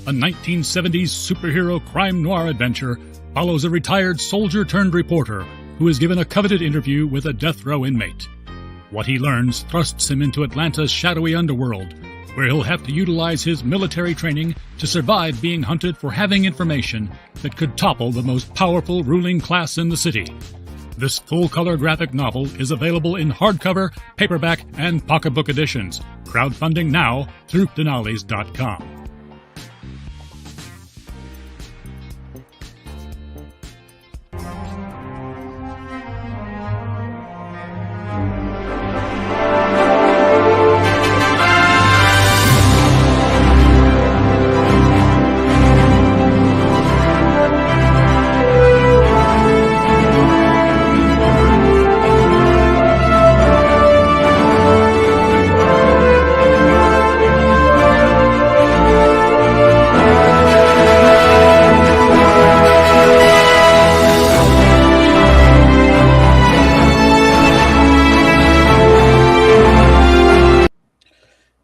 a 1970s superhero crime noir adventure follows a retired soldier-turned-reporter who is given a coveted interview with a death row inmate. What he learns thrusts him into Atlanta's shadowy underworld, where he'll have to utilize his military training to survive being hunted for having information that could topple the most powerful ruling class in the city. This full-color graphic novel is available in hardcover, paperback, and pocketbook editions. Crowdfunding now through Denali's.com.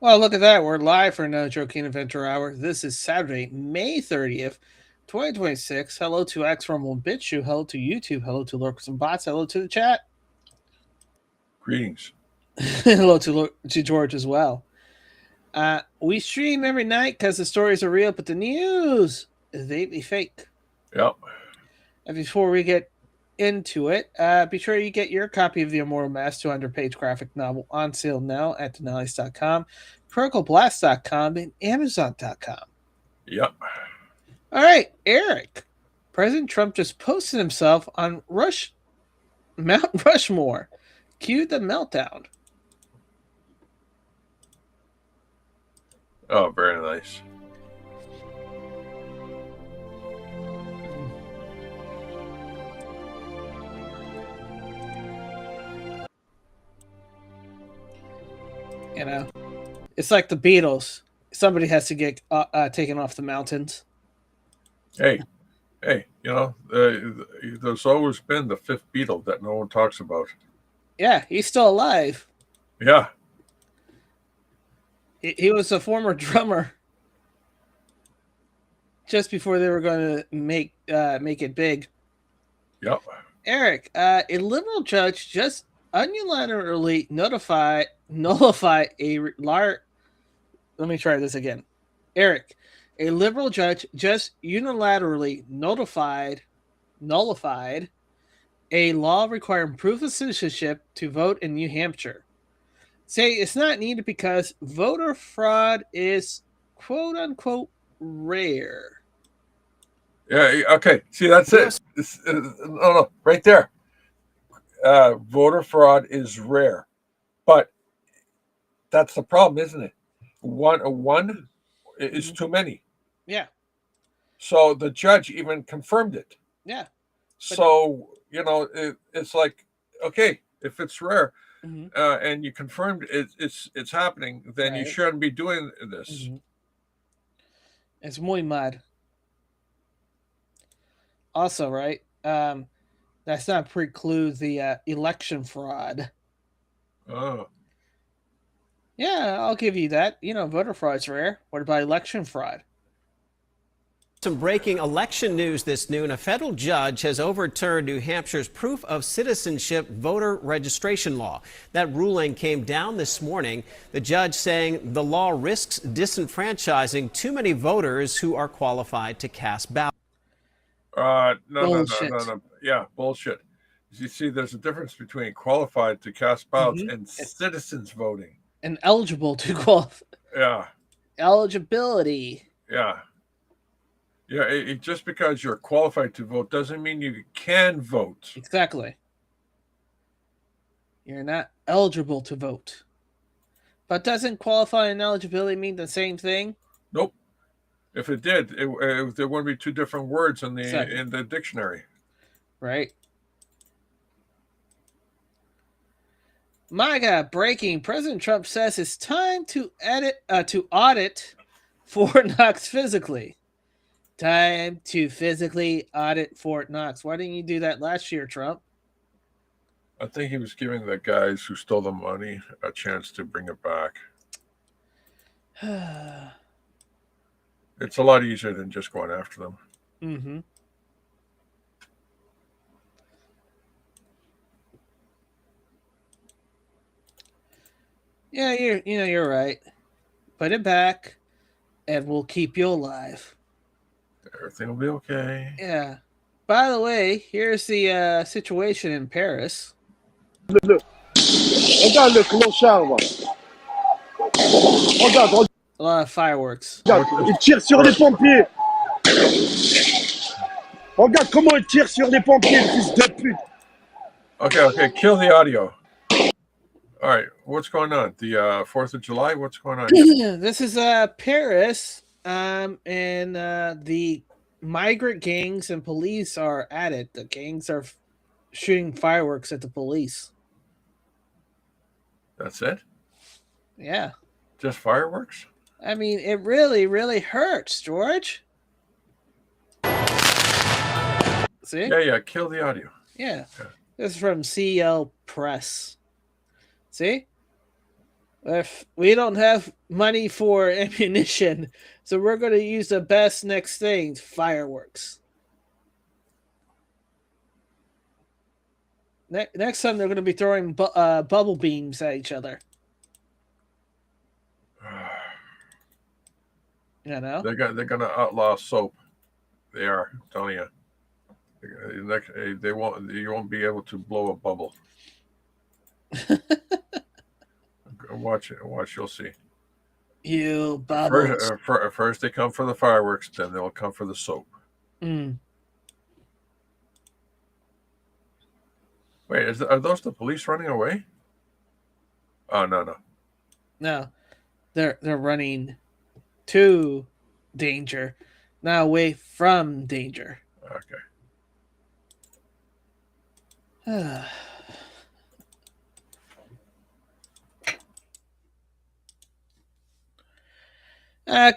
Well, look at that. We're live for another Joaquin Adventure Hour. This is Saturday, May 30th, 2026. Hello to X Rumble and BitChute. Hello to YouTube. Hello to Lurkers and Bots. Hello to the chat. Greetings. Hello to George as well. We stream every night because the stories are real, but the news is vaguely fake. Yep. And before we get into it, be sure you get your copy of the Immortal Mask 200-page graphic novel on sale now at Denali's.com, ParticleBlast.com, and Amazon.com. Yep. All right, Eric. President Trump just posted himself on Mount Rushmore. Cue the meltdown. Oh, very nice. You know, it's like the Beatles. Somebody has to get taken off the mountains. Hey, you know, there's always been the fifth Beatle that no one talks about. Yeah, he's still alive. Yeah. He was a former drummer just before they were going to make it big. Yep. Eric, a liberal judge just unilaterally nullify a large. Let me try this again. Eric, a liberal judge just unilaterally nullified a law requiring proof of citizenship to vote in New Hampshire. Say it's not needed because voter fraud is quote unquote rare. Yeah. Okay. See, that's it. No, right there. Voter fraud is rare, but that's the problem, isn't it? One is too many. Yeah. So the judge even confirmed it. Yeah. So you know, it's like, okay, if it's rare, mm-hmm. And you confirmed it's happening, then you shouldn't be doing this. Mm-hmm. It's muy mad. Also, right? That's not preclude the election fraud. Oh. Yeah, I'll give you that. You know, voter fraud's rare. What about election fraud? Some breaking election news this noon. A federal judge has overturned New Hampshire's proof of citizenship voter registration law. That ruling came down this morning. The judge saying the law risks disenfranchising too many voters who are qualified to cast ballots. No. Yeah, bullshit. You see, there's a difference between qualified to cast ballots and citizens voting. And eligible to qualify. Yeah. Eligibility. Yeah. Yeah, just because you're qualified to vote doesn't mean you can vote. Exactly. You're not eligible to vote. But doesn't qualify and eligibility mean the same thing? Nope. If it did, there wouldn't be two different words in the dictionary. Right. My God, breaking. President Trump says it's time to audit Fort Knox physically. Time to physically audit Fort Knox. Why didn't you do that last year, Trump? I think he was giving the guys who stole the money a chance to bring it back. It's a lot easier than just going after them. Mm-hmm. Yeah, you're right. Put it back, and we'll keep you alive. Everything will be okay. Yeah. By the way, here's the situation in Paris. Regarde le clochard, va. Regarde, A lot of fireworks. regarde, il tire sur les pompiers. Regarde comment il tire sur les pompiers, fils de pute. Okay, kill the audio. All right, what's going on? The 4th of July, what's going on here? This is Paris, and the migrant gangs and police are at it. The gangs are shooting fireworks at the police. That's it? Yeah. Just fireworks? I mean, it really, really hurts, George. See? Yeah, kill the audio. Yeah. This is from CL Press. See? If we don't have money for ammunition, so we're going to use the best next thing, fireworks. Next time they're going to be throwing bubble beams at each other. You know? They're gonna outlaw soap. They are, I'm telling you. You won't be able to blow a bubble. Watch, you'll see. You bubbles. First they come for the fireworks, then they'll come for the soap. Mm. Wait, are those the police running away? Oh, no. No. They're running to danger, not away from danger. Okay.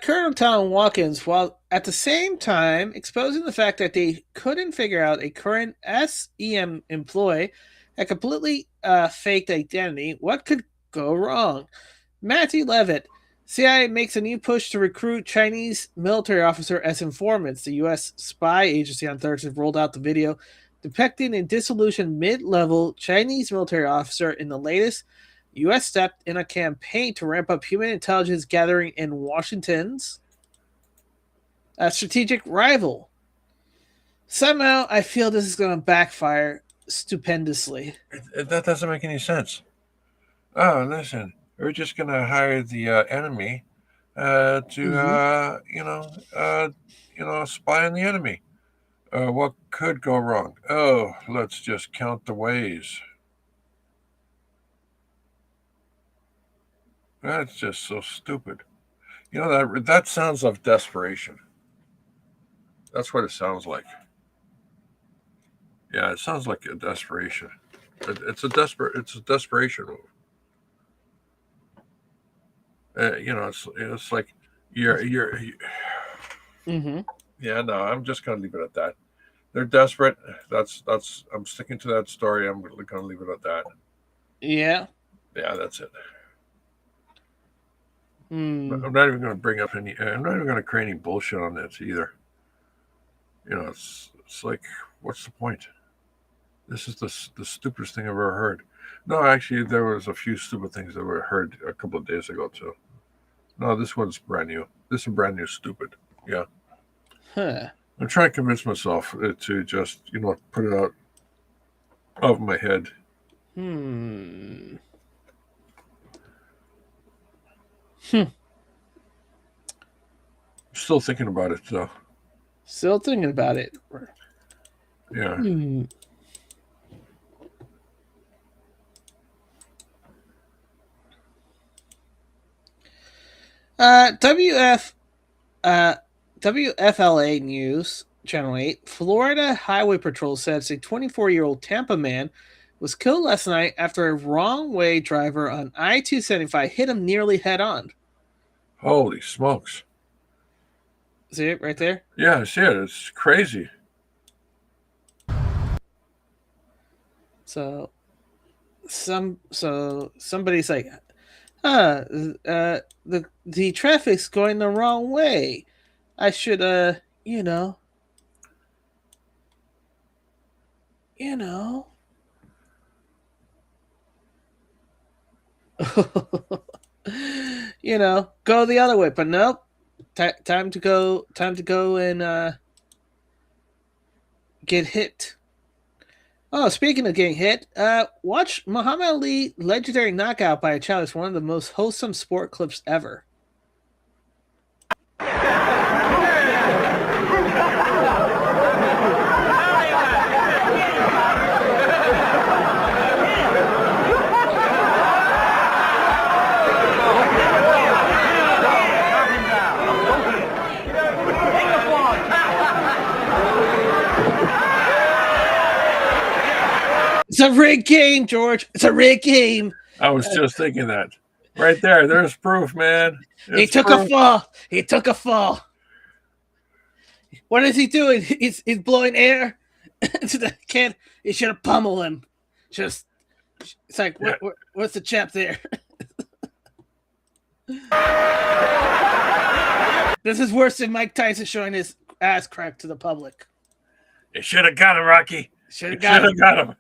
Colonel Tom Watkins, while at the same time exposing the fact that they couldn't figure out a current SEM employee, a completely faked identity, what could go wrong? Matthew Levitt, CIA makes a new push to recruit Chinese military officer as informants. The U.S. spy agency on Thursday rolled out the video depicting a disillusioned mid-level Chinese military officer in the latest U.S. step in a campaign to ramp up human intelligence gathering in Washington's strategic rival. Somehow, I feel this is going to backfire stupendously. That doesn't make any sense. Oh, listen, we're just going to hire the enemy to, spy on the enemy. What could go wrong? Oh, let's just count the ways. That's just so stupid. You know, that sounds like desperation. That's what it sounds like. Yeah, it sounds like a desperation. It's a desperation move. It's like you're Mm-hmm. Yeah, no, I'm just gonna leave it at that. They're desperate. That's I'm sticking to that story. I'm gonna leave it at that. Yeah. Yeah, that's it. Mm. I'm not even going to bring up any. I'm not even going to create any bullshit on this either. You know, it's like, what's the point? This is the stupidest thing I've ever heard. No, actually, there was a few stupid things that were heard a couple of days ago too. No, this one's brand new. This is brand new stupid. Yeah. Huh. I'm trying to convince myself to just, put it out of my head. Hmm. Still thinking about it, though. Still thinking about it. Yeah. Hmm. WFLA News, Channel 8, Florida Highway Patrol says a 24-year-old Tampa man was killed last night after a wrong-way driver on I-275 hit him nearly head-on. Holy smokes. See it right there? Yeah, I see it. It's crazy. So somebody's like, the traffic's going the wrong way. I should, you know, you know. You know, go the other way, but nope. Time to go. Time to go and get hit. Oh, speaking of getting hit, watch Muhammad Ali legendary knockout by a child is one of the most wholesome sport clips ever. It's a rigged game, George. It's a rigged game. I was just thinking that. Right there. There's proof, man. He took a fall. He took a fall. What is he doing? He's blowing air into the kid. He should have pummeled him. Just, it's like, what's the chap there? This is worse than Mike Tyson showing his ass crack to the public. You should have got him, Rocky. Should have got him.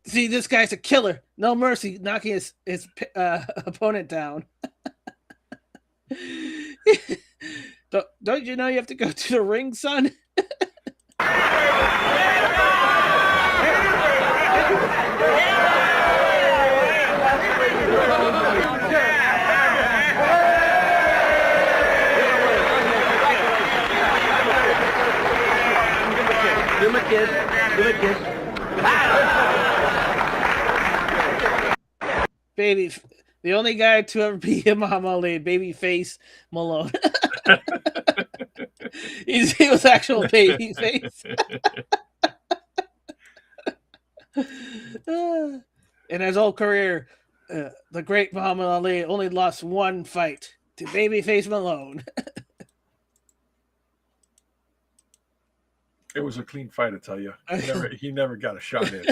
See, this guy's a killer. No mercy, knocking his opponent down. Don't you know you have to go to the ring, son? Give him a kiss. Give him a kiss. Baby, the only guy to ever beat Muhammad Ali, Babyface Malone. He was actual babyface. In his whole career, the great Muhammad Ali only lost one fight to Babyface Malone. It was a clean fight, I tell you. He never got a shot in.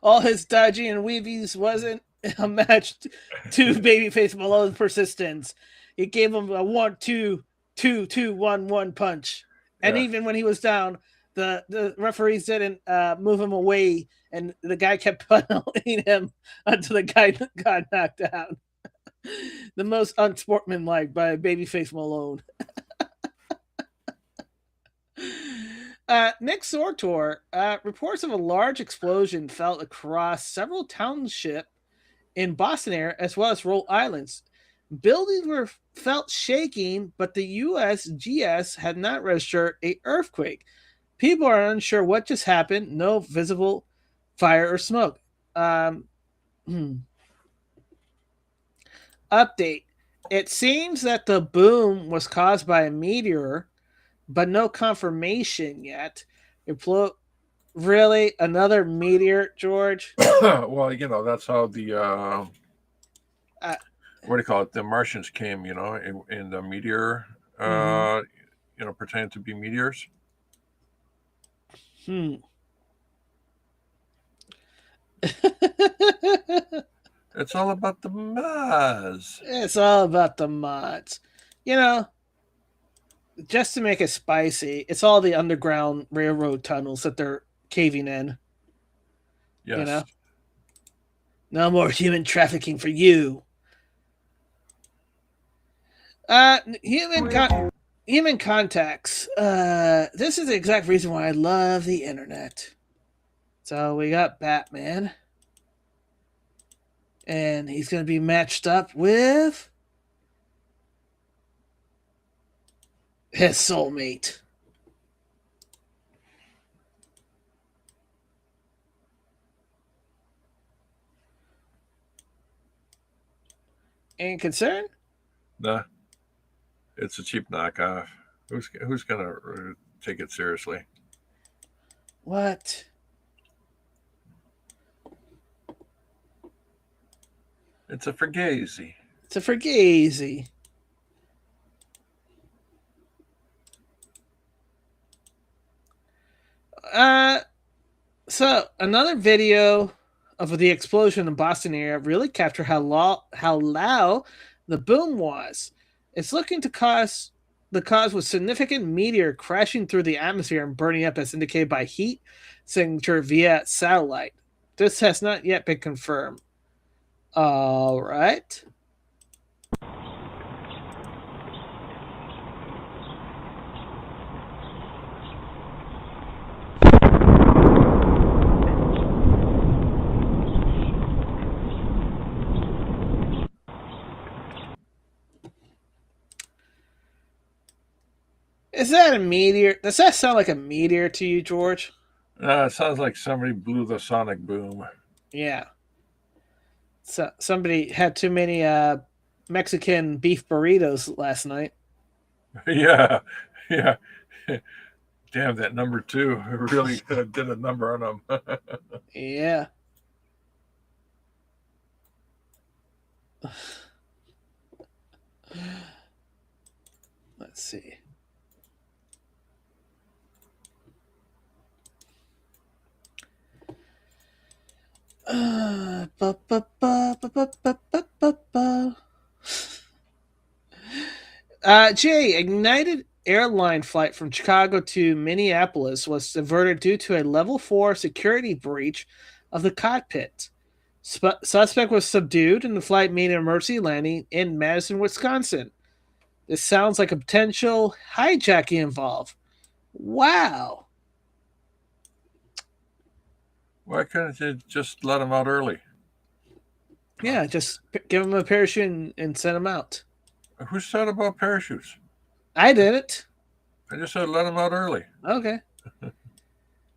All his dodging and weavies wasn't a match to Babyface Malone's persistence. He gave him a 1-2-2-2-1-1 punch. And even when he was down, the referees didn't move him away, and the guy kept punching him until the guy got knocked out. The most unsportsmanlike by Babyface Malone. Next Sortor, reports of a large explosion felt across several townships in Boston area as well as Rhode Island. Buildings were felt shaking, but the USGS had not registered an earthquake. People are unsure what just happened. No visible fire or smoke. Update. It seems that the boom was caused by a meteor, but no confirmation yet. Really? Another meteor, George? Well, that's how the what do you call it? The Martians came, in the meteor, pretending to be meteors. It's all about the mods. It's all about the mods. Just to make it spicy, it's all the underground railroad tunnels that they're caving in. Yes. No more human trafficking for you. Human contacts. This is the exact reason why I love the internet. So we got Batman. And he's going to be matched up with his soulmate. Any concern? Nah. It's a cheap knockoff. Who's gonna take it seriously? What? It's a Fugazi. It's a Fugazi. So another video of the explosion in the Boston area really captured how loud the boom was. It's looking to cause the cause was significant meteor crashing through the atmosphere and burning up as indicated by heat signature via satellite. This has not yet been confirmed. All right. Is that a meteor? Does that sound like a meteor to you, George? It sounds like somebody blew the sonic boom. Yeah. So somebody had too many Mexican beef burritos last night. Yeah. Damn, that number 2 really did a number on them. Yeah. Let's see. Jay, United airline flight from Chicago to Minneapolis was diverted due to a level 4 security breach of the cockpit. Suspect was subdued and the flight made an emergency landing in Madison, Wisconsin. This sounds like a potential hijacking involved. Wow. Why couldn't you just let him out early? Yeah, just give him a parachute and send him out. Who said about parachutes? I did it. I just said let him out early. Okay.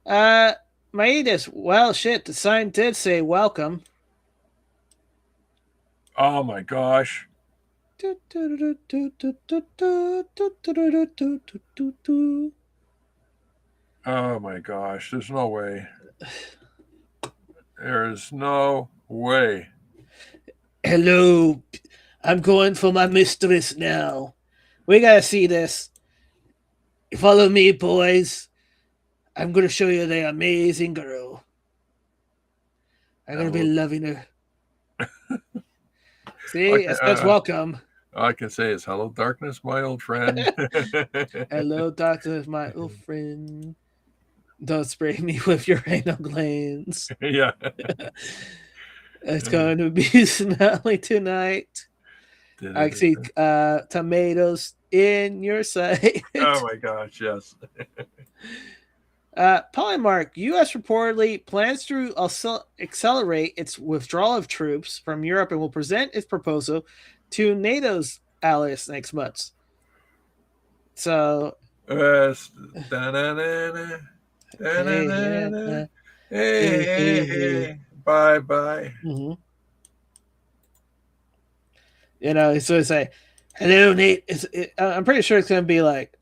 Maedis, well, shit, the sign did say welcome. Oh my gosh. Oh my gosh. There's no way. There is no way. Hello. I'm going for my mistress now. We gotta see this. Follow me, boys. I'm gonna show you the amazing girl. I'm gonna be loving her. See, Okay, it says welcome. All I can say is hello, darkness, my old friend. Hello, doctor, my old friend. Don't spray me with your anal glands. Yeah. It's going to be smelly tonight. I see tomatoes in your sight. Oh my gosh, yes. Polymark, U.S. reportedly plans to accelerate its withdrawal of troops from Europe and will present its proposal to NATO's allies next month. So, hey. Bye. Mm-hmm. You know, so it's like, hello, Nate. I'm pretty sure it's going to be like,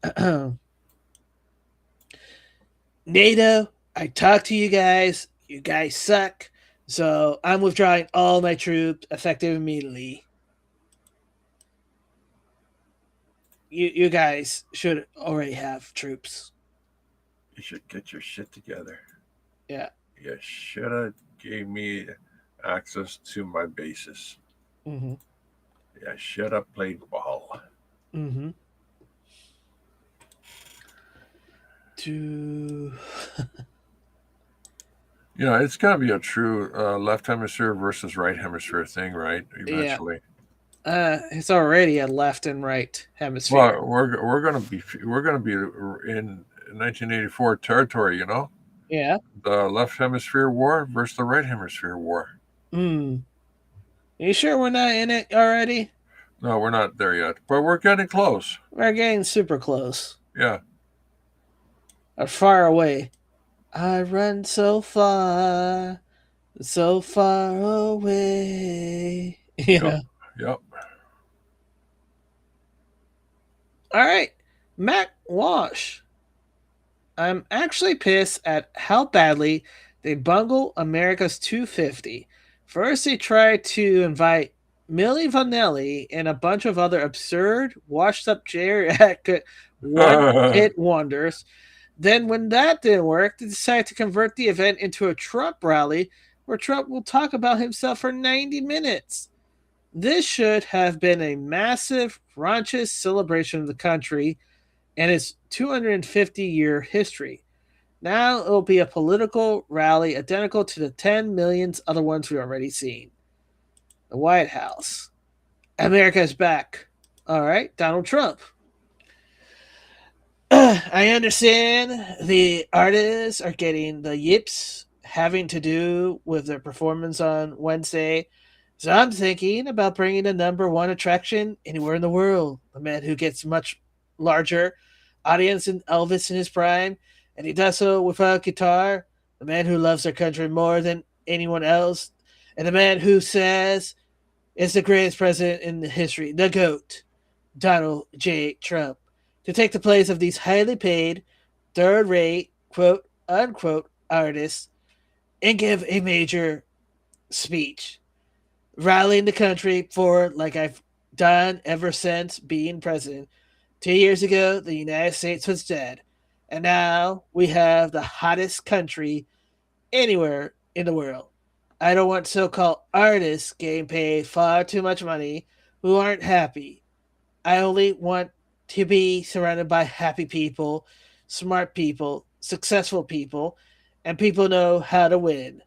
NATO, I talked to you guys. You guys suck. So I'm withdrawing all my troops effective immediately. You guys should already have troops. You should get your shit together. Yeah. You should have gave me access to my bases. Mm-hmm. Yeah, should have played ball. Mm-hmm. It's going to be a true left hemisphere versus right hemisphere thing, right? Eventually. Yeah. It's already a left and right hemisphere. Well, we're going to be in 1984 territory, you know? Yeah. The left hemisphere war versus the right hemisphere war. Are you sure we're not in it already? No, we're not there yet, but we're getting close. We're getting super close. Yeah. Or far away. I run so far away. Yeah. Yep. All right. Matt Walsh. I'm actually pissed at how badly they bungle America's 250. First, they tried to invite Milli Vanilli and a bunch of other absurd, washed-up geriatric one-hit wonders. Then, when that didn't work, they decided to convert the event into a Trump rally where Trump will talk about himself for 90 minutes. This should have been a massive, raunchous celebration of the country and its 250-year history. Now it will be a political rally identical to the 10 millions other ones we've already seen. The White House. America is back. All right, Donald Trump. I understand the artists are getting the yips having to do with their performance on Wednesday. So I'm thinking about bringing the number one attraction anywhere in the world. A man who gets much larger audience than Elvis in his prime, and he does so without guitar. The man who loves their country more than anyone else, and the man who says is the greatest president in history, the GOAT, Donald J. Trump, to take the place of these highly paid, third-rate, quote-unquote artists and give a major speech, rallying the country for, like I've done ever since being president. 2 years ago, the United States was dead, and now we have the hottest country anywhere in the world. I don't want so-called artists getting paid far too much money who aren't happy. I only want to be surrounded by happy people, smart people, successful people, and people know how to win.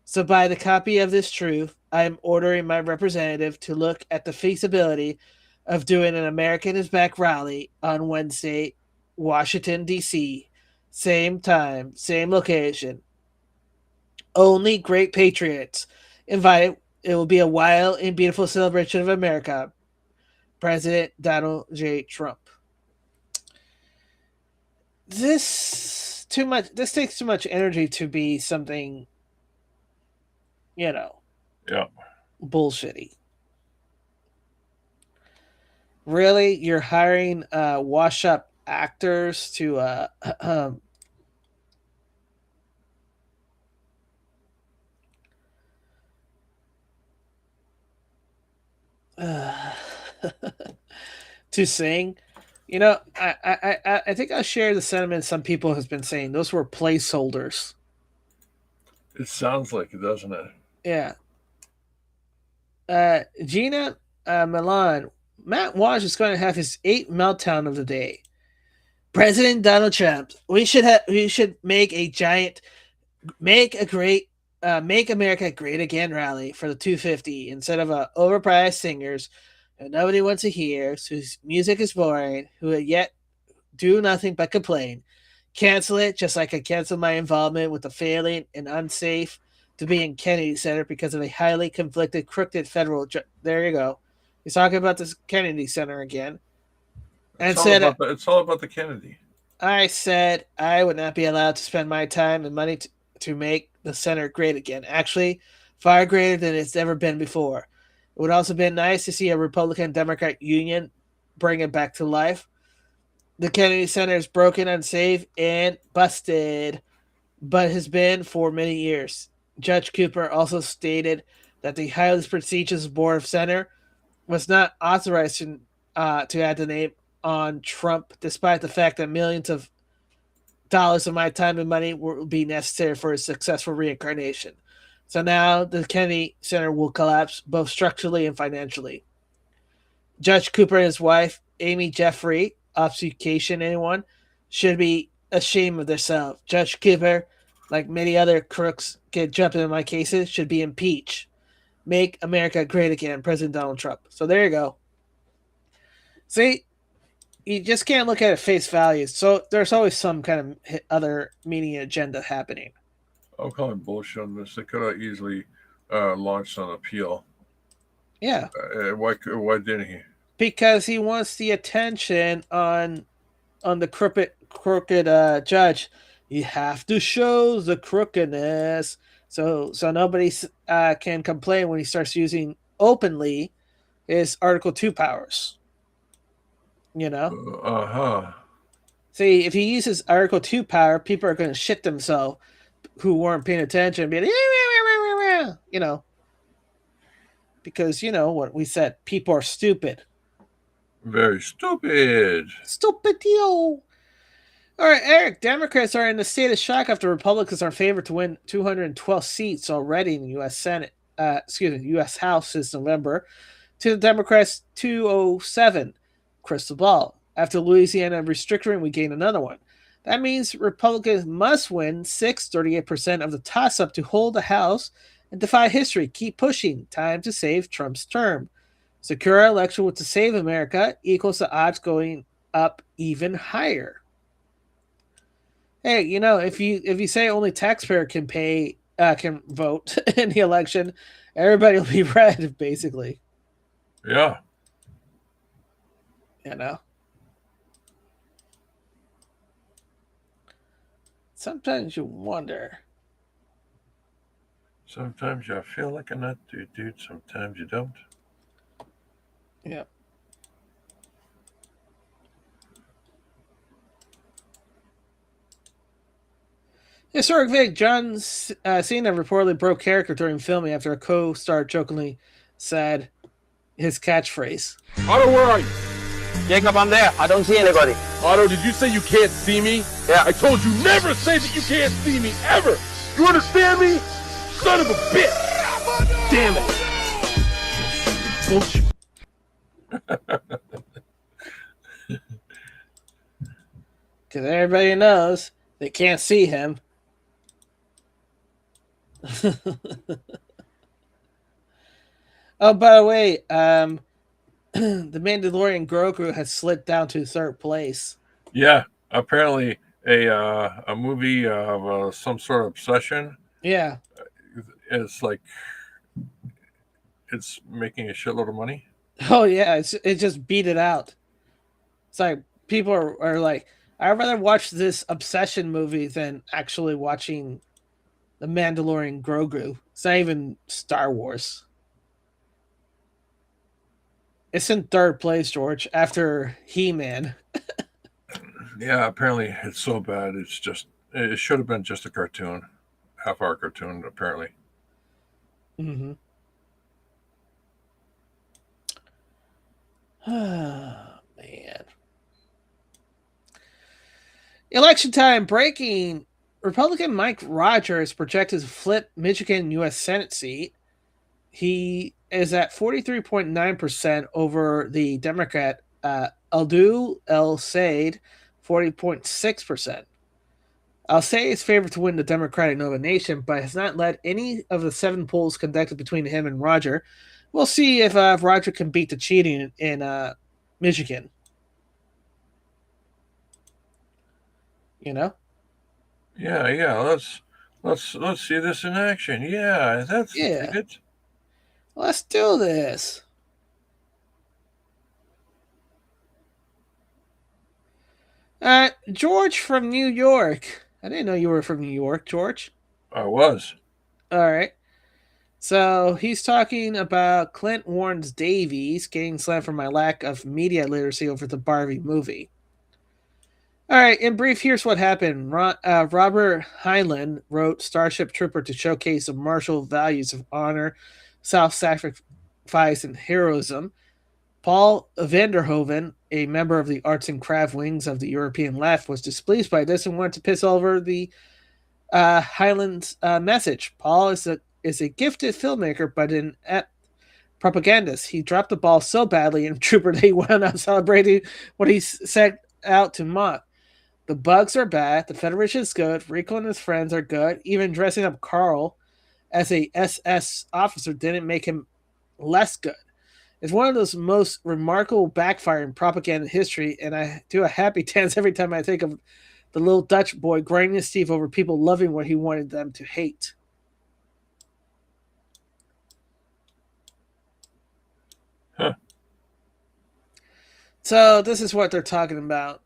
So by the copy of this truth, I am ordering my representative to look at the feasibility of doing an American is Back rally on Wednesday, Washington, D.C. Same time, same location. Only great patriots invited. It will be a wild and beautiful celebration of America. President Donald J. Trump. This takes too much energy to be something, Yeah. bullshitty. Really, you're hiring wash-up actors to to sing. I think I share the sentiment some people has been saying. Those were placeholders. It sounds like it, doesn't it? Yeah. Gina Milan. Matt Walsh is going to have his 8th meltdown of the day. President Donald Trump. We should make a giant, make America great again rally for the 250 instead of overpriced singers who nobody wants to hear, whose music is boring, who yet do nothing but complain. Cancel it, just like I canceled my involvement with the failing and unsafe to be in Kennedy Center because of a highly conflicted, crooked federal. There you go. He's talking about this Kennedy Center again, and it's all about the Kennedy. I said I would not be allowed to spend my time and money to make the center great again. Actually, far greater than it's ever been before. It would also been nice to see a Republican-Democrat union bring it back to life. The Kennedy Center is broken, unsafe, and busted, but has been for many years. Judge Cooper also stated that the highly prestigious board of center was not authorized to add the name on Trump, despite the fact that millions of dollars of my time and money will be necessary for a successful reincarnation. So now the Kennedy Center will collapse both structurally and financially. Judge Cooper and his wife, Amy Jeffrey, obfuscation anyone, should be ashamed of themselves. Judge Cooper, like many other crooks get jumping in my cases, should be impeached. Make America great again, President Donald Trump. So there you go. See, you just can't look at it face value. So there's always some kind of other meaning agenda happening. I'm calling bullshit on this. They could have easily launched an appeal. Yeah. Why didn't he? Because he wants the attention on the crooked judge. You have to show the crookedness, so nobody can complain when he starts using openly his Article 2 powers. See, if he uses Article 2 power, people are going to shit themselves who weren't paying attention and be like, because what we said, people are stupid. Very stupid. Stupid, yo. All right, Eric. Democrats are in a state of shock after Republicans are favored to win 212 seats already in the U.S. Senate. U.S. House since November. To the Democrats, 207. Crystal ball. After Louisiana restricting, we gain another one. That means Republicans must win 38% of the toss-up to hold the House and defy history. Keep pushing. Time to save Trump's term. Secure our election with to save America equals the odds going up even higher. Hey, if you say only taxpayer can vote in the election, everybody will be red, basically. Yeah. Sometimes you wonder. Sometimes you feel like a nut, dude. Sometimes you don't. Yeah. Historic Vic, John Cena reportedly broke character during filming after a co-star jokingly said his catchphrase. Otto, where are you? Jacob, I'm there. I don't see anybody. Otto, did you say you can't see me? Yeah. I told you never say that you can't see me, ever. You understand me? Son of a bitch. Damn it. Bullshit. Because everybody knows they can't see him. Oh, by the way, the Mandalorian Grogu has slid down to third place. Yeah, apparently a movie of some sort of obsession. Yeah, It's like it's making a shitload of money. oh yeah, it just beat it out. It's like people are like, I'd rather watch this obsession movie than actually watching the Mandalorian Grogu. It's not even Star Wars. It's in third place, George, after He-Man. Yeah, apparently it's so bad. It should have been just a cartoon, half-hour cartoon. Apparently. Mm-hmm. Oh, man. Election time breaking. Republican Mike Rogers projected to flip Michigan U.S. Senate seat. He is at 43.9% over the Democrat Aldu El Said, 40.6%. Al Said is favored to win the Democratic nomination, but has not led any of the 7 polls conducted between him and Roger. We'll see if Roger can beat the cheating in Michigan. Yeah. Let's see this in action. Yeah, that's it. Let's do this. George from New York. I didn't know you were from New York, George. I was. All right. So he's talking about Clint Warren's Davies getting slammed for my lack of media literacy over the Barbie movie. All right, in brief, here's what happened. Robert Heinlein wrote Starship Trooper to showcase the martial values of honor, self-sacrifice, and heroism. Paul Vanderhoven, a member of the arts and craft wings of the European left, was displeased by this and wanted to piss all over the Heinlein's message. Paul is a gifted filmmaker, but an propagandist. He dropped the ball so badly in Trooper that he wound up celebrating what he set out to mock. The bugs are bad. The Federation is good. Rico and his friends are good. Even dressing up Carl as a SS officer didn't make him less good. It's one of those most remarkable backfire in propaganda history, and I do a happy dance every time I think of the little Dutch boy grinding his teeth over people loving what he wanted them to hate. Huh. So this is what they're talking about.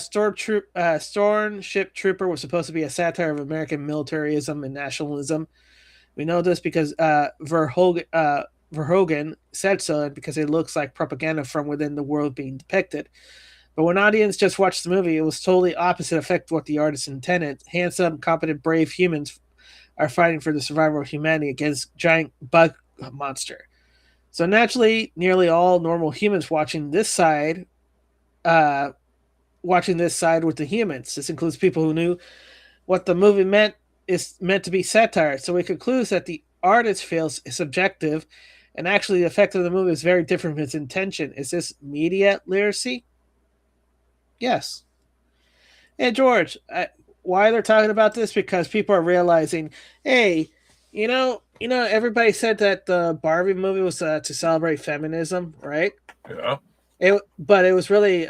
Starship Trooper was supposed to be a satire of American militarism and nationalism. We know this because Verhoeven said so, and because it looks like propaganda from within the world being depicted. But when audience just watched the movie, it was totally opposite effect what the artist intended. Handsome, competent, brave humans are fighting for the survival of humanity against giant bug monster. So naturally, nearly all normal humans watching this side watching this side with the humans. This includes people who knew what the movie is meant to be satire. So it concludes that the artist feels is subjective, and actually the effect of the movie is very different from its intention. Is this media literacy? Yes. Hey George, why they're talking about this? Because people are realizing, hey, everybody said that the Barbie movie was to celebrate feminism, right? Yeah. But it was really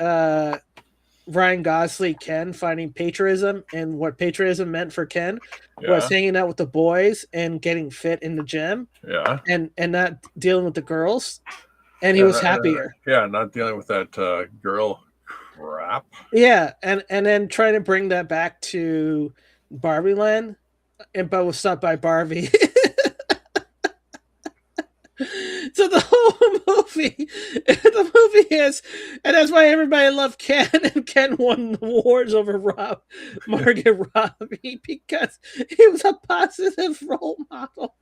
Ryan Gosling, Ken, finding patriotism, and what patriotism meant for Ken was hanging out with the boys and getting fit in the gym. Yeah. And not dealing with the girls, and he was happier. Not dealing with that girl crap. Yeah, and then trying to bring that back to Barbie Land, but was stopped by Barbie. So the whole movie is, and that's why everybody loved Ken, and Ken won the awards over Margot Robbie, because he was a positive role model.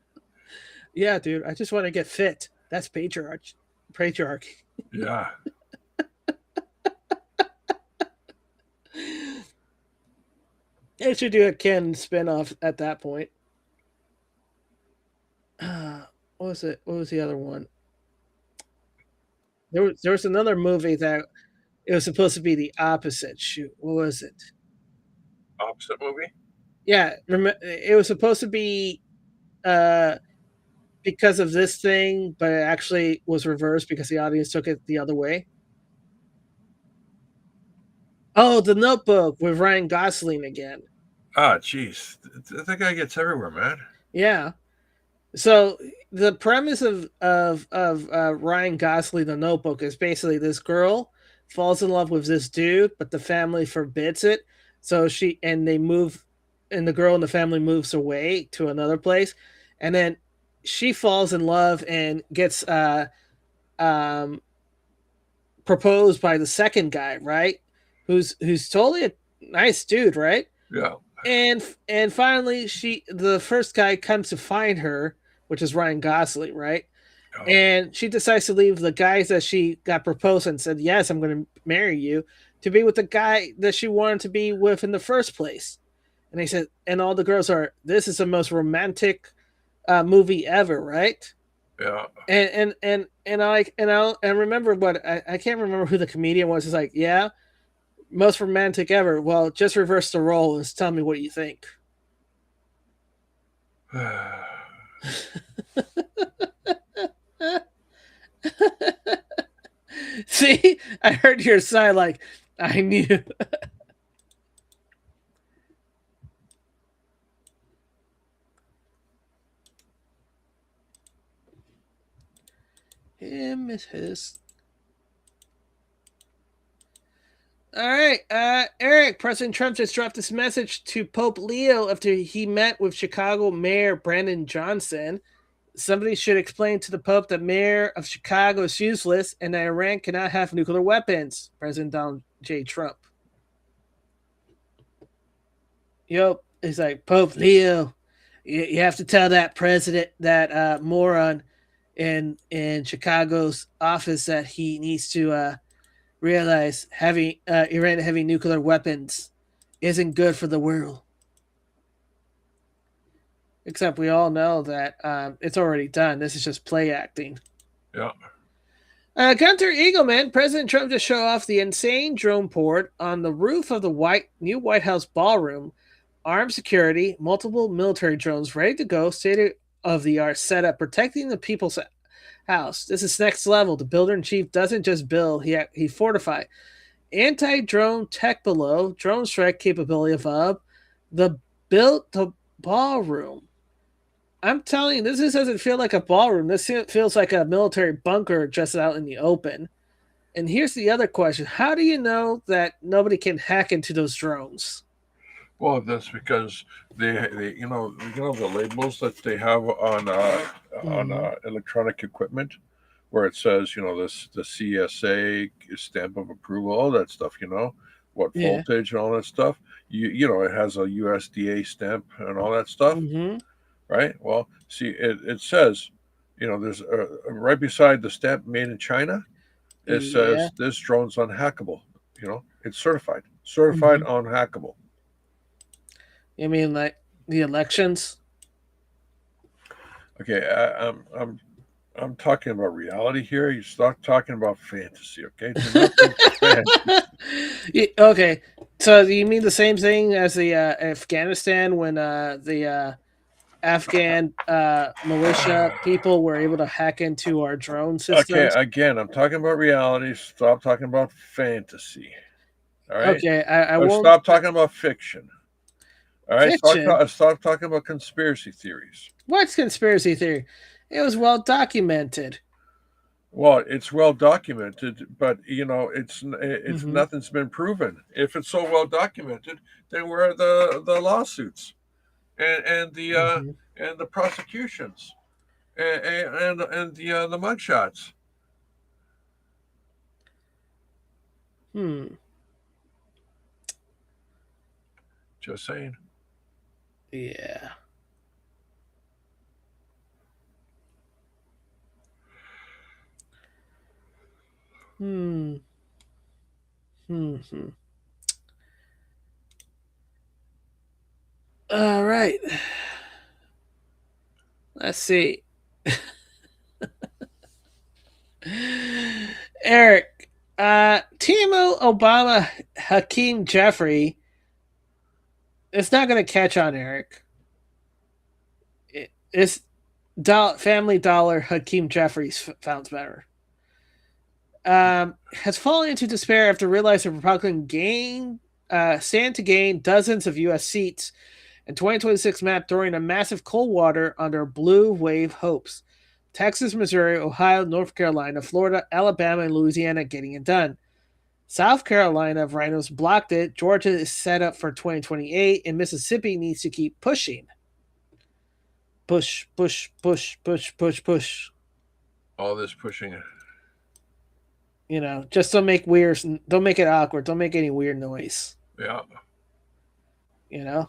Yeah, dude, I just want to get fit. That's patriarchy. Yeah. They should do a Ken spinoff at that point. What was it? What was the other one? There was another movie that it was supposed to be the opposite. Shoot, what was it? Opposite movie? Yeah, it was supposed to be because of this thing, but it actually was reversed because the audience took it the other way. Oh, The Notebook with Ryan Gosling again. Ah, jeez. That guy gets everywhere, man. Yeah. So the premise of Ryan Gosling, The Notebook, is basically this girl falls in love with this dude, but the family forbids it. So they move, and the girl and the family moves away to another place, and then she falls in love and gets proposed by the second guy, right? Who's totally a nice dude, right? Yeah. And finally, the first guy comes to find her, which is Ryan Gosling, right? Oh. And she decides to leave the guys that she got proposed and said, yes, I'm going to marry you, to be with the guy that she wanted to be with in the first place. And they said, and all the girls are, this is the most romantic movie ever, right? Yeah. And I remember what I can't remember who the comedian was. It's like, yeah, most romantic ever. Well, just reverse the role and tell me what you think. See, I heard your sigh like I knew. Him is his. All right, Eric, President Trump just dropped this message to Pope Leo after he met with Chicago Mayor Brandon Johnson. Somebody should explain to the Pope that Mayor of Chicago is useless and that Iran cannot have nuclear weapons. President Donald J. Trump. Yep, he's like, Pope Leo, you have to tell that president, that moron in Chicago's office, that he needs to realize having Iran having nuclear weapons isn't good for the world. Except we all know that it's already done. This is just play acting. Yeah. Gunter Eagleman, President Trump just showed off the insane drone port on the roof of the new White House ballroom. Armed security, multiple military drones ready to go, state-of-the-art setup protecting the people's house. This is next level. The builder-in-chief doesn't just build, he fortified. Anti-drone tech below, drone strike capability above, the ballroom. I'm telling you, this doesn't feel like a ballroom. This feels like a military bunker just out in the open. And here's the other question. How do you know that nobody can hack into those drones? Well, that's because they the labels that they have on electronic equipment, where it says, the CSA stamp of approval, all that stuff, what voltage and all that stuff. It has a USDA stamp and all that stuff, right? Well, see, it says, there's right beside the stamp made in China, it says this drone's unhackable. It's certified unhackable. You mean like the elections? Okay, I'm talking about reality here. You start talking about fantasy, okay? Do not think fantasy. Okay, so you mean the same thing as the Afghanistan when the Afghan militia people were able to hack into our drone systems? Okay, again, I'm talking about reality. Stop talking about fantasy. All right. Okay, I Or won't. stop talking about fiction. All right. Fiction? Stop talking about conspiracy theories. What's conspiracy theory? It was well documented. Well, it's well documented, but it's Mhm. nothing's been proven. If it's so well documented, then where are the lawsuits and Mhm. the prosecutions and the mugshots? Just saying. Yeah. Hmm. All right. Let's see. Eric, Timo Obama Hakeem Jeffrey. It's not going to catch on, Eric. It's Family Dollar Hakeem Jeffries sounds better. Has fallen into despair after realizing the Republican stand to gain dozens of U.S. seats in 2026 map during a massive cold water under blue wave hopes. Texas, Missouri, Ohio, North Carolina, Florida, Alabama, and Louisiana getting it done. South Carolina rhinos blocked it. Georgia is set up for 2028, and Mississippi needs to keep pushing. Push, push, push, push, push, push. All this pushing. Just don't make it awkward. Don't make any weird noise. Yeah. The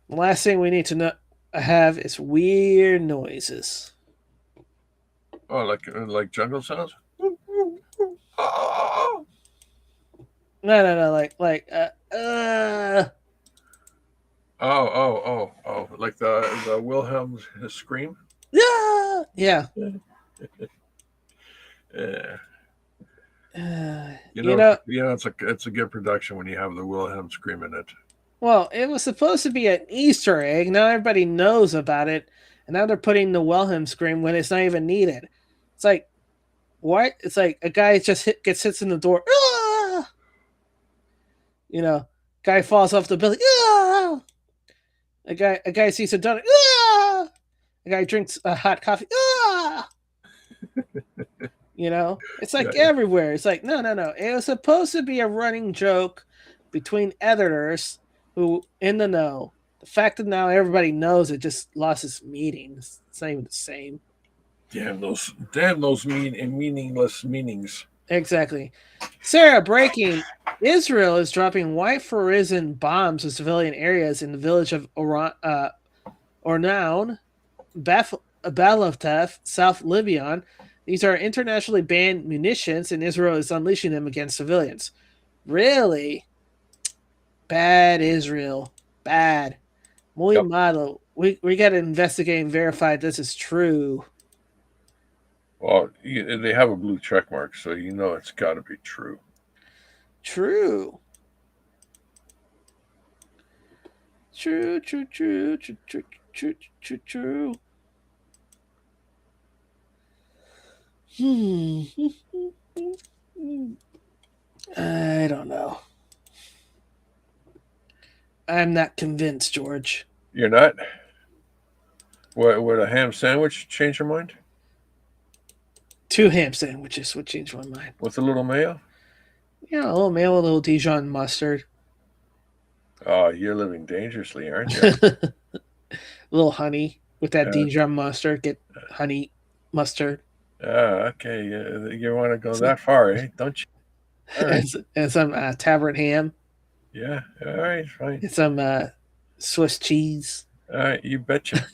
last thing we need to have is weird noises. Oh, like jungle sounds? No, like Oh, like the Wilhelm scream? yeah. Yeah. It's a good production when you have the Wilhelm scream in it. Well, it was supposed to be an Easter egg. Now everybody knows about it, and now they're putting the Wilhelm scream when it's not even needed. It's like, what? It's like a guy just gets hit in the door. Ah! Guy falls off the building. Ah! A guy sees a donut. Ah! A guy drinks a hot coffee. Ah! It's like everywhere. It's like, no. It was supposed to be a running joke between editors who in the know. The fact that now everybody knows it just lost its meaning. It's not even the same. Damn those mean and meaningless meanings. Exactly. Sarah, breaking. Israel is dropping white fluorescent bombs in civilian areas in the village of Ornoun, Balatef, South Libyan. These are internationally banned munitions, and Israel is unleashing them against civilians. Really? Bad Israel. Bad. Muy malo. We got to investigate and verify this is true. Well, they have a blue check mark, so it's got to be true. True. True. I don't know. I'm not convinced, George. You're not? Would a ham sandwich change your mind? 2 ham sandwiches would change my mind. With a little mayo? Yeah, a little mayo, a little Dijon mustard. Oh, you're living dangerously, aren't you? A little honey with that Dijon mustard. Get honey mustard. Okay. You want to go that far, eh? Don't you? All right. And some tavern ham. Yeah. All right. Fine. And some Swiss cheese. All right. You betcha.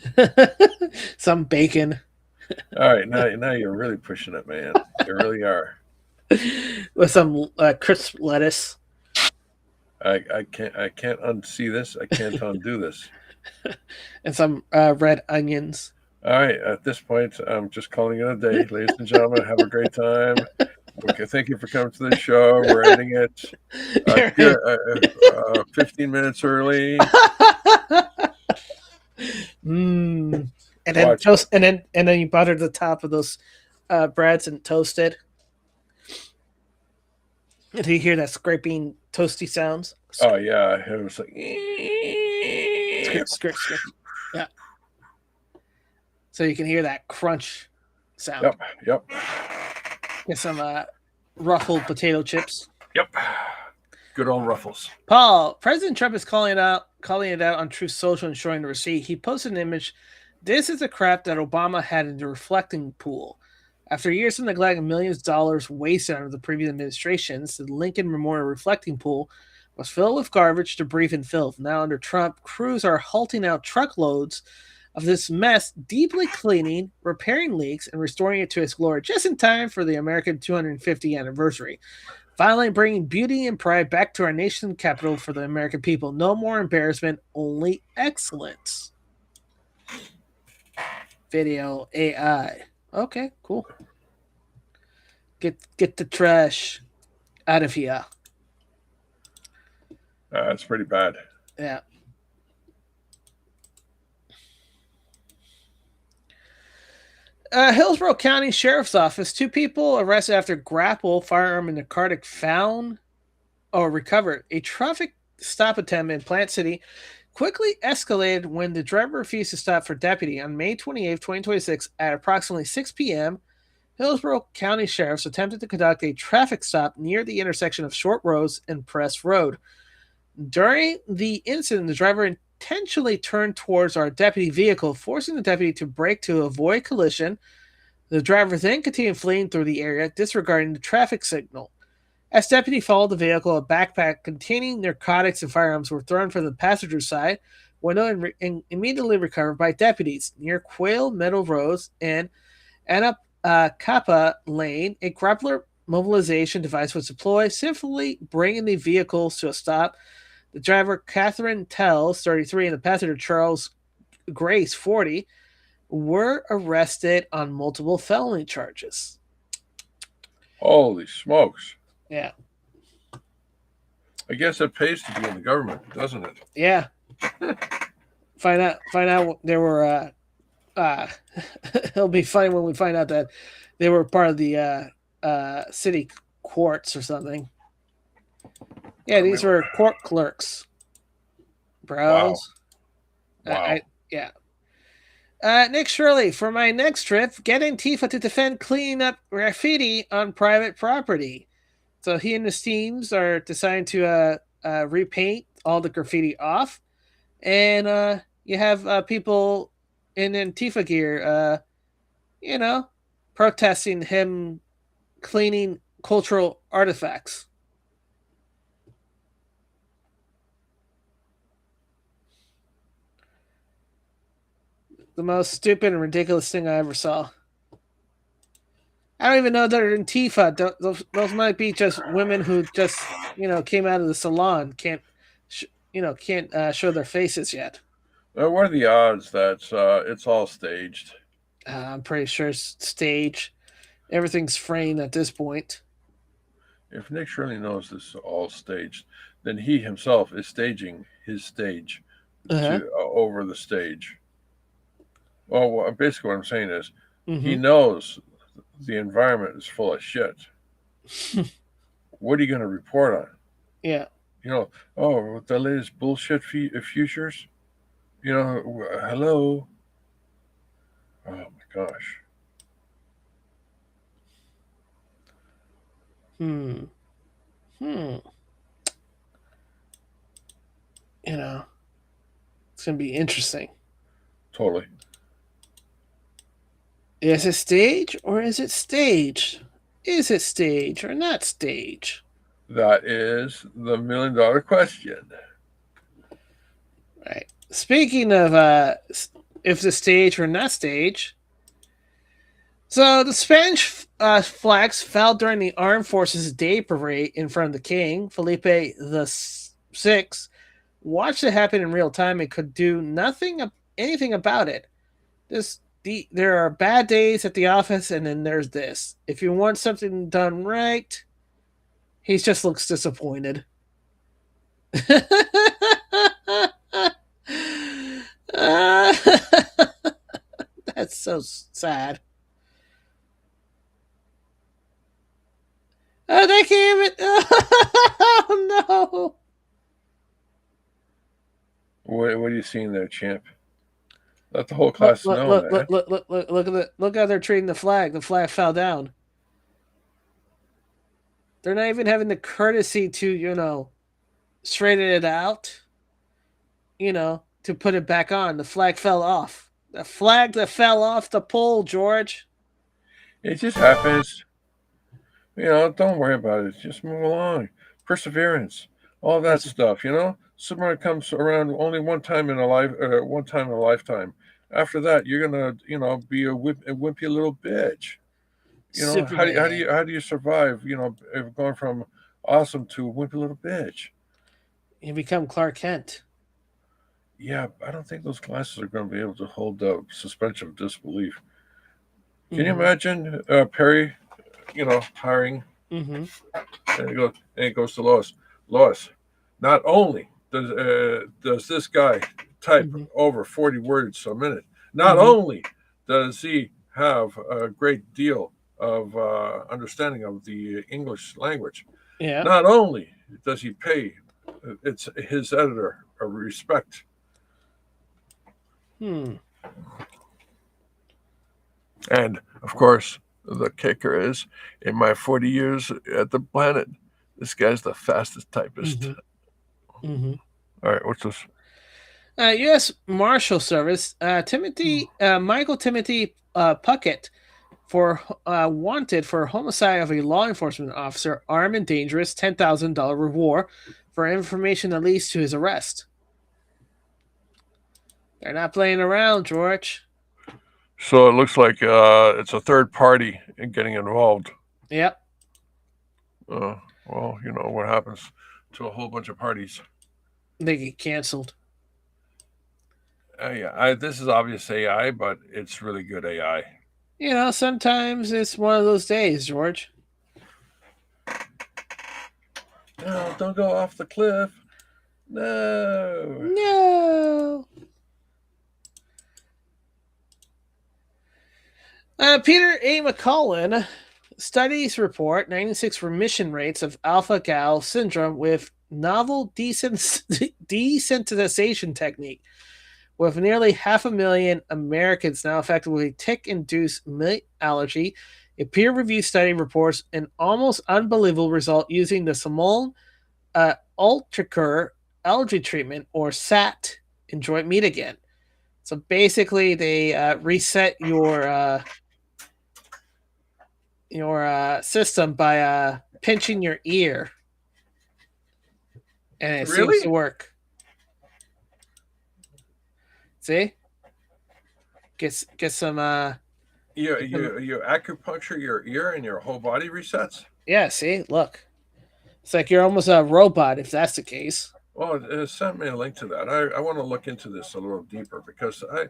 Some bacon. All right. Now you're really pushing it, man. You really are. with some crisp lettuce I can't unsee this. I can't undo this. and some red onions. All right. At this point, I'm just calling it a day, ladies and gentlemen. Have a great time. Okay, thank you for coming to the show. We're ending it 15 minutes early. And then Watch. toast, and then you butter the top of those breads and toast it. And you hear that scraping toasty sounds. Oh yeah, it was like. Scrape. Yeah. So you can hear that crunch sound. Yep. Get some ruffled potato chips. Yep. Good old Ruffles. Paul, President Trump is calling it out on Truth Social and showing the receipt. He posted an image. This is the crap that Obama had in the reflecting pool. After years of neglect and millions of dollars wasted under the previous administrations, the Lincoln Memorial reflecting pool was filled with garbage, debris, and filth. Now under Trump, crews are halting out truckloads of this mess, deeply cleaning, repairing leaks, and restoring it to its glory just in time for the American 250th anniversary. Finally bringing beauty and pride back to our nation's capital for the American people. No more embarrassment, only excellence. Video AI. Okay, cool. Get the trash out of here. That's pretty bad. Yeah. Hillsborough County Sheriff's Office. 2 people arrested after grapple, firearm, and narcotic found or recovered. A traffic stop attempt in Plant City quickly escalated when the driver refused to stop for deputy. On May 28, 2026, at approximately 6 p.m., Hillsborough County Sheriffs attempted to conduct a traffic stop near the intersection of Short Roads and Press Road. During the incident, the driver intentionally turned towards our deputy vehicle, forcing the deputy to brake to avoid collision. The driver then continued fleeing through the area, disregarding the traffic signal. As deputy followed the vehicle, a backpack containing narcotics and firearms were thrown from the passenger side window and immediately recovered by deputies. Near Quail Meadow Roads and Anacapa Lane, a grappler mobilization device was deployed, safely bringing the vehicles to a stop. The driver, Catherine Tells, 33, and the passenger, Charles Grace, 40, were arrested on multiple felony charges. Holy smokes. Yeah. I guess it pays to be in the government, doesn't it? Yeah. Find out there were it'll be funny when we find out that they were part of the city courts or something. Yeah, these were court clerks. Bros. Wow. Yeah. Nick Shirley, for my next trip, get Antifa to defend cleaning up graffiti on private property. So he and his teams are deciding to repaint all the graffiti off. And you have people in Antifa gear, protesting him cleaning cultural artifacts. The most stupid and ridiculous thing I ever saw. I don't even know that they're Antifa. Those might be just women who just, came out of the salon. Can't show their faces yet. What are the odds that it's all staged? I'm pretty sure it's staged. Everything's framed at this point. If Nick Shirley knows this is all staged, then he himself is staging his stage over the stage. Well, basically what I'm saying is he knows the environment is full of shit. What are you going to report on? Yeah. The latest bullshit futures? Hello? Oh, my gosh. It's going to be interesting. Totally. Is it stage or is it staged? Is it stage or not stage? That is the $1 million question. Right. Speaking of if the stage or not stage, So the Spanish flags fell during the Armed Forces Day Parade in front of the King. Felipe VI watched it happen in real time and could do anything about it. There are bad days at the office, and then there's this. If you want something done right, he just looks disappointed. That's so sad. Oh, they came it. Oh no! What are you seeing there, champ? Let the whole class know, man. Look how they're treating the flag. The flag fell down. They're not even having the courtesy to, straighten it out. To put it back on. The flag fell off. The flag that fell off the pole, George. It just happens. Don't worry about it. Just move along. Perseverance. All that stuff, Someone comes around only one time in a lifetime. After that, you're gonna, be a wimpy little bitch. How do you survive? Going from awesome to a wimpy little bitch. You become Clark Kent. Yeah, I don't think those glasses are going to be able to hold the suspension of disbelief. Can you imagine Perry, hiring? Mm-hmm. And it goes to Lois. Lois, not only does this guy type over 40 words a minute, not only does he have a great deal of understanding of the English language, not only does he pay his editor a respect. And of course, the kicker is, in my 40 years at the planet, this guy's the fastest typist. All right, what's this? U.S. Marshal Service, Michael Timothy Puckett, wanted for homicide of a law enforcement officer, armed and dangerous, $10,000 reward for information that leads to his arrest. They're not playing around, George. So it looks like it's a third party in getting involved. Yep. Well, what happens to a whole bunch of parties? They get canceled. This is obvious AI, but it's really good AI. Sometimes it's one of those days, George. No, don't go off the cliff. No. Peter A. McCullen studies report 96 remission rates of alpha-gal syndrome with novel desensitization technique, with nearly 500,000 Americans now affected with a tick-induced meat allergy. A peer-reviewed study reports an almost unbelievable result using the Simone Ultracure allergy treatment, or SAT, enjoy meat again. So basically, they reset your system by pinching your ear, and it seems to work. See, get some. You acupuncture your ear and your whole body resets. Yeah, see, look, it's like you're almost a robot if that's the case. Well, send me a link to that. I want to look into this a little deeper, because I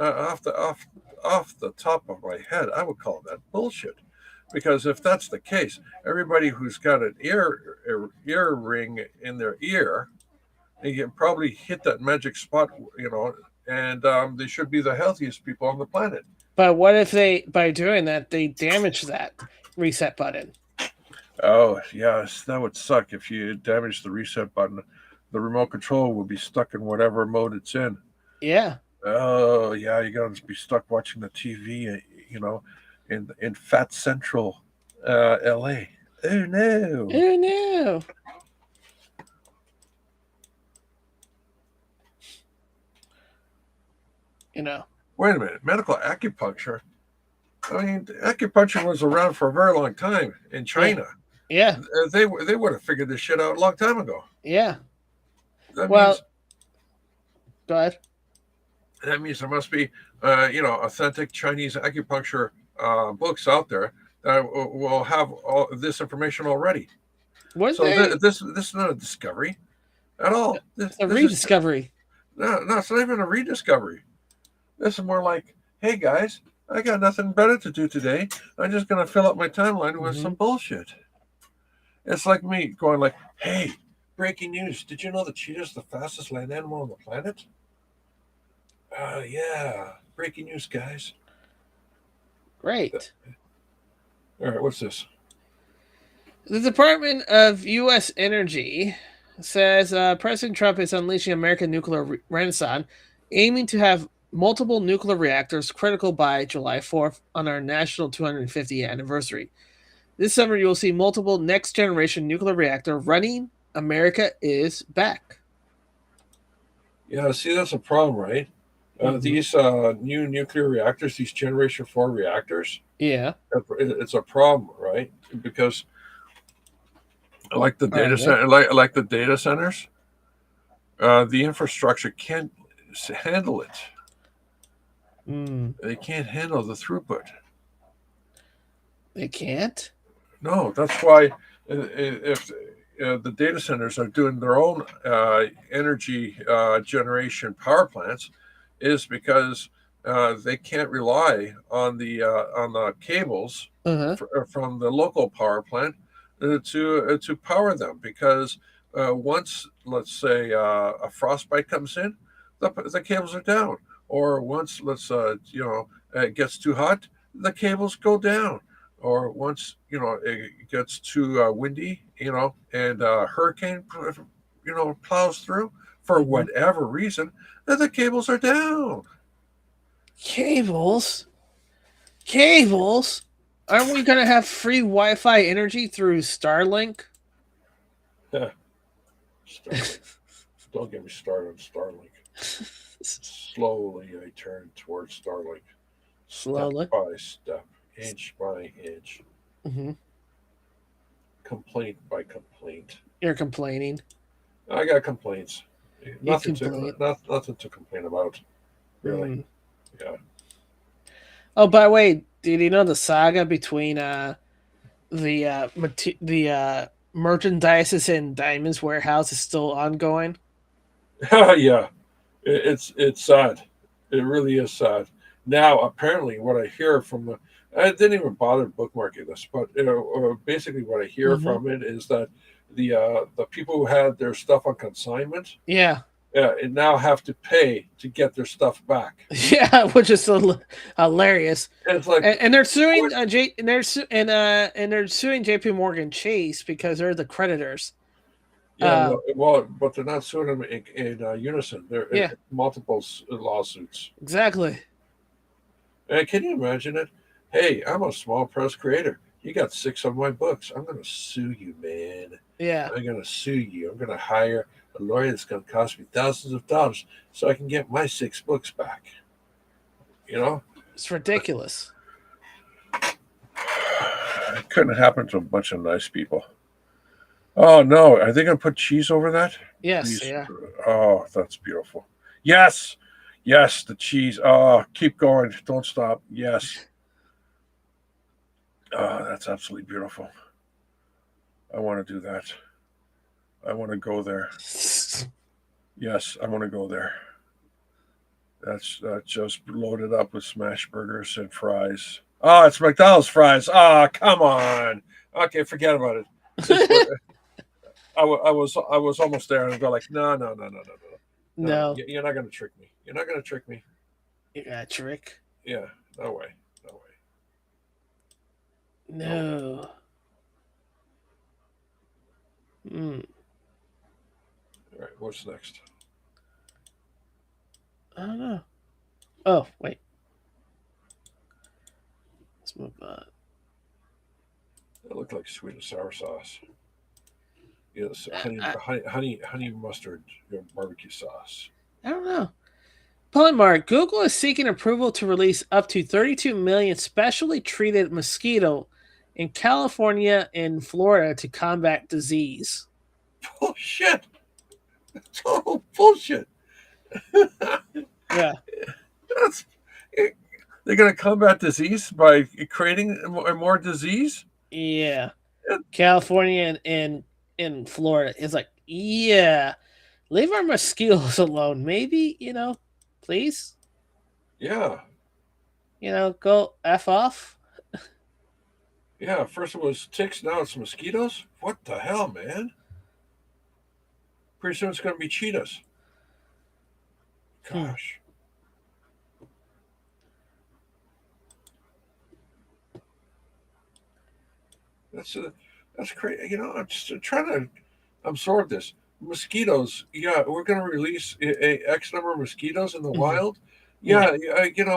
off the top of my head, I would call that bullshit. Because if that's the case, everybody who's got an ear ring in their ear, they can probably hit that magic spot, and they should be the healthiest people on the planet. But what if by doing that, they damage that reset button? Oh, yes, that would suck if you damage the reset button. The remote control would be stuck in whatever mode it's in. Yeah. Oh, yeah, you're going to be stuck watching the TV, in Fat Central, LA. Oh, no. Oh, no. Wait a minute. Medical acupuncture? I mean, acupuncture was around for a very long time in China. Yeah. They would have figured this shit out a long time ago. Yeah. That go ahead. That means there must be, authentic Chinese acupuncture books out there that will have all this information already. What So they? this is not a discovery at all. A This is rediscovery. no, it's not even a rediscovery. This is more like, hey guys, I got nothing better to do today. I'm just gonna fill up my timeline with some bullshit. It's like me going like, hey, breaking news. Did you know the cheetah is the fastest land animal on the planet? Yeah. Breaking news, guys. Great. All right, what's this? The Department of U.S. Energy says President Trump is unleashing American nuclear renaissance, aiming to have multiple nuclear reactors critical by July 4th on our national 250th anniversary. This summer, you will see multiple next-generation nuclear reactor running. America is back. Yeah, see, that's a problem, right? These new nuclear reactors, these Generation 4 reactors, Yeah. it's a problem, right? Because like the data Right. center, like the data centers, the infrastructure can't handle it. They can't handle the throughput. They can't? No, that's why if the data centers are doing their own energy generation power plants, is because they can't rely on the cables from the local power plant to power them, because once, let's say, a frostbite comes in, the cables are down, or once, it gets too hot, the cables go down, or once it gets too windy, and hurricane plows through for whatever reason, then the cables are down. Cables? Aren't we going to have free Wi-Fi energy through Starlink? Don't get me started on Starlink. Slowly I turn towards Starlink. Slowly? Step by step, inch by inch. Complaint by complaint. You're complaining. I got complaints. Nothing complain. to complain about, really. Yeah. Oh, by the way, did you know the saga between the merchandises in Diamond's warehouse is still ongoing? Yeah. It's sad. It really is sad. Now, apparently, what I hear from I didn't even bother bookmarking this, but basically what I hear from it is that the people who had their stuff on consignment, Yeah. now have to pay to get their stuff back. Yeah, which is hilarious. And it's like, And they're suing they're suing J.P. Morgan Chase because they're the creditors. yeah, but they're not suing them in unison. They're in multiple lawsuits. Exactly. And can you imagine it? Hey, I'm a small press creator. You got 6 of my books. I'm going to sue you, man. Yeah. I'm going to sue you. I'm going to hire a lawyer that's going to cost me thousands of dollars so I can get my 6 books back. It's ridiculous. It couldn't happen to a bunch of nice people. Oh, no. Are they going to put cheese over that? Yes. Please. Yeah. Oh, that's beautiful. Yes. Yes, the cheese. Oh, keep going. Don't stop. Yes. Oh, that's absolutely beautiful. I want to do that. I want to go there. Yes, I want to go there. That's just loaded up with smash burgers and fries. Oh, it's McDonald's fries. Oh, come on. Okay, forget about it. I was almost there, and I go like, no. No. You're not going to trick me. You're not going to trick me. You got a trick? Yeah, no way. No. All right, what's next? I don't know. Oh, wait. Let's move on. It looked like sweet and sour sauce. Yes, honey mustard barbecue sauce. I don't know. Polymark, Google is seeking approval to release up to 32 million specially treated mosquito in California and Florida to combat disease. Bullshit. Total bullshit. Yeah. They're going to combat disease by creating more disease? Yeah. California and Florida is like, yeah, leave our mosquitoes alone. Maybe, please, Yeah. go F off. Yeah. First it was ticks, now it's mosquitoes. What the hell, man? Pretty soon it's going to be cheetahs. Gosh. That's crazy. I'm just trying to absorb this. Mosquitoes. Yeah, we're going to release a X number of mosquitoes in the wild. Yeah,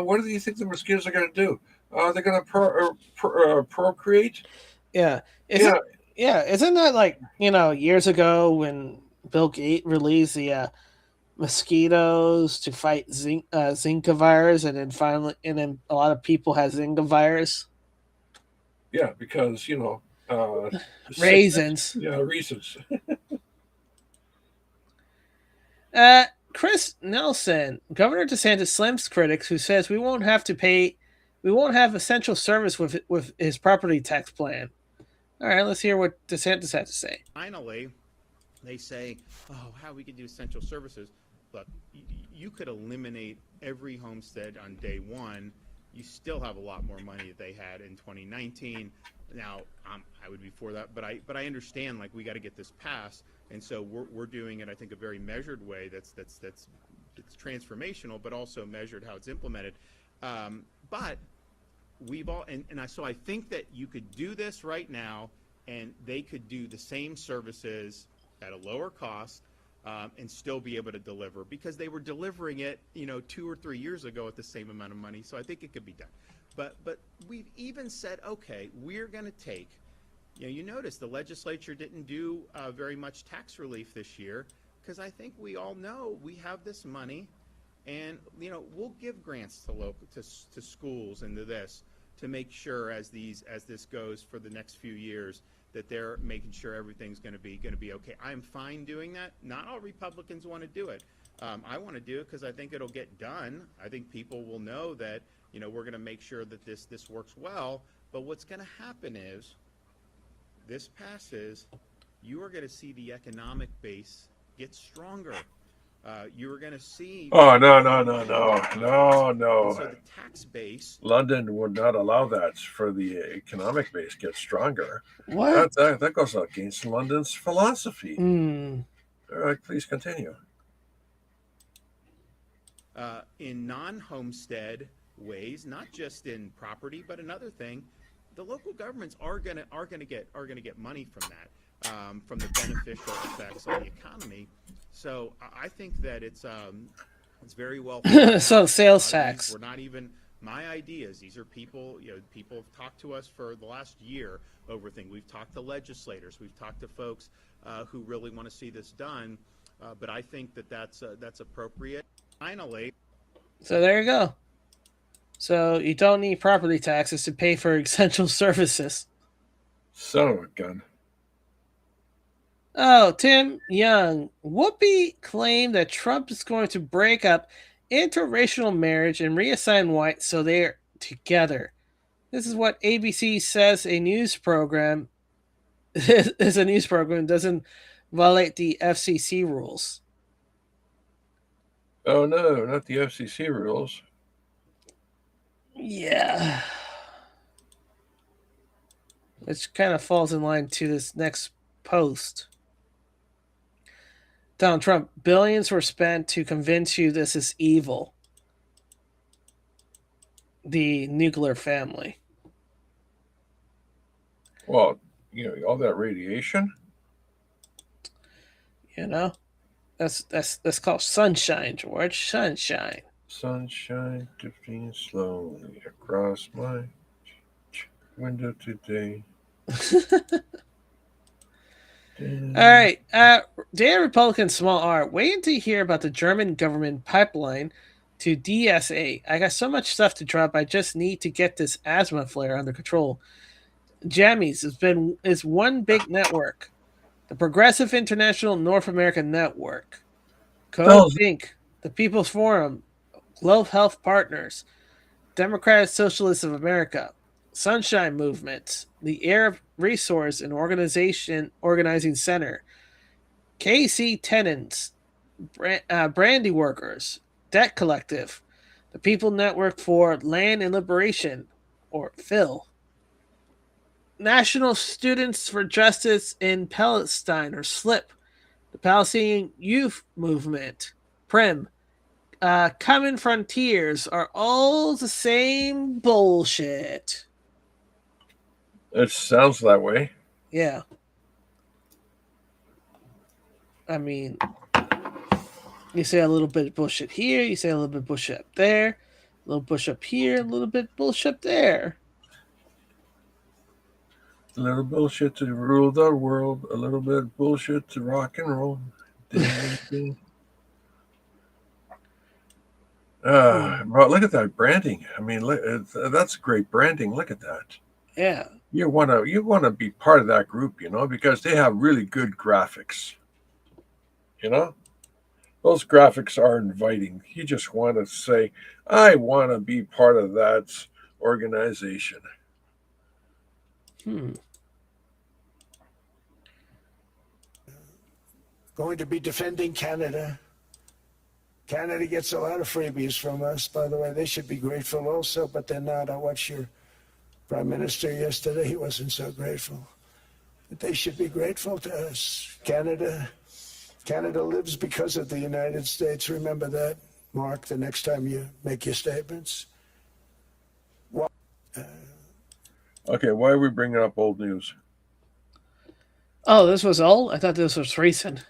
what do you think the mosquitoes are going to do? They're going to procreate. Yeah. Isn't that like, years ago when Bill Gates released the mosquitoes to fight Zika virus, and then a lot of people had Zika virus? Yeah, because raisins. Yeah, raisins. Chris Nelson, Governor DeSantis slams critics who says we won't have essential service with his property tax plan. All right, let's hear what DeSantis had to say. Finally, they say, how we could do essential services. Look, you could eliminate every homestead on day one. You still have a lot more money that they had in 2019. Now, I would be for that, but I understand, like, we got to get this passed, and so we're doing it, I think, a very measured way that's transformational, but also measured how it's implemented. But we've all, so I think that you could do this right now, and they could do the same services at a lower cost, and still be able to deliver, because they were delivering it, 2 or 3 years ago at the same amount of money. So I think it could be done. But we've even said, okay, we're going to take, you notice the legislature didn't do very much tax relief this year, because I think we all know we have this money, and we'll give grants to schools and to this to make sure as this goes for the next few years that they're making sure everything's going to be okay. I'm fine doing that. Not all Republicans want to do it. I want to do it because I think it'll get done. I think people will know that we're going to make sure that this works well. But what's going to happen is this passes. You are going to see the economic base get stronger. You are going to see. Oh, no. So the tax base. London would not allow that for the economic base get stronger. What? That goes against London's philosophy. Mm. All right, please continue. In non-homestead ways, not just in property, but another thing, the local governments are gonna get money from that, from the beneficial effects on the economy. So I think that it's very well. So sales tax. We're not even my ideas. These are people. People have talked to us for the last year over things. We've talked to legislators. We've talked to folks who really want to see this done. But I think that's appropriate. Finally. So there you go. So you don't need property taxes to pay for essential services. Son of a gun. Oh, Tim Young. Whoopi claimed that Trump is going to break up interracial marriage and reassign whites so they're together. This is what ABC says a news program is a news program doesn't violate the FCC rules. Oh, no, not the FCC rules. Yeah. Which kind of falls in line to this next post. Donald Trump, billions were spent to convince you this is evil. The nuclear family. Well, all that radiation. That's called sunshine, George. Sunshine. Sunshine drifting slowly across my window today. All right. Dear Republican Small R, waiting to hear about the German government pipeline to DSA. I got so much stuff to drop. I just need to get this asthma flare under control. Jammies is one big network. The Progressive International North American Network. Code Inc., the People's Forum, Globe Health Partners, Democratic Socialists of America, Sunshine Movement, the Arab Resource and Organizing Center, KC Tenants, Brandy Workers, Debt Collective, the People Network for Land and Liberation, or PHIL, National Students for Justice in Palestine, or SLIP, the Palestinian Youth Movement, PRIM, Common Frontiers are all the same bullshit. It sounds that way. Yeah. I mean, you say a little bit of bullshit here, you say a little bit of bullshit up there, a little bullshit up here, a little bit of bullshit there. A little bullshit to rule the world, a little bit of bullshit to rock and roll. Ding, ding. Bro, look at that branding. I mean, that's great branding. Look at that. Yeah. You wanna be part of that group, you know, because they have really good graphics. You know, those graphics are inviting. You just want to say, I want to be part of that organization. Going to be defending Canada. Canada gets a lot of freebies from us, by the way. They should be grateful also, but they're not. I watched your Prime Minister yesterday. He wasn't so grateful. But they should be grateful to us. Canada lives because of the United States. Remember that, Mark, the next time you make your statements. Okay, why are we bringing up old news? Oh, this was old? I thought this was recent.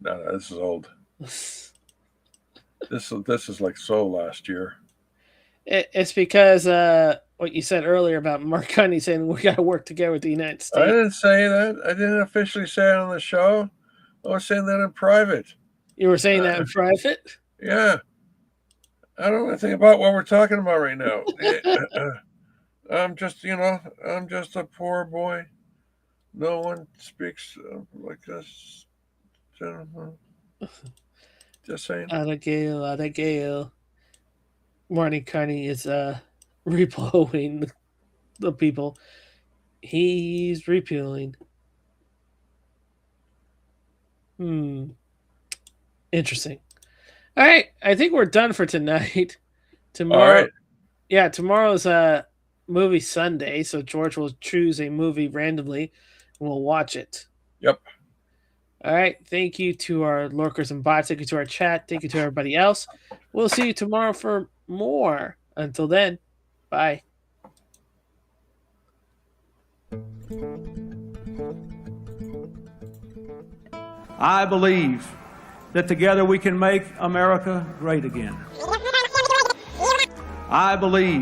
No, this is old. This is like last year. It's because what you said earlier about Mark Carney saying we got to work together with the United States. I didn't say that. I didn't officially say it on the show. I was saying that in private. You were saying that in private? Yeah. I don't know anything about what we're talking about right now. I'm just a poor boy. No one speaks like this. Just saying. Abigail. Marty Carney is repoing the people. He's repealing. Interesting. All right, I think we're done for tonight. Tomorrow, all right. Yeah, tomorrow's movie Sunday, so George will choose a movie randomly and we'll watch it. Yep. All right. Thank you to our lurkers and bots. Thank you to our chat. Thank you to everybody else. We'll see you tomorrow for more. Until then, bye. I believe that together we can make America great again. I believe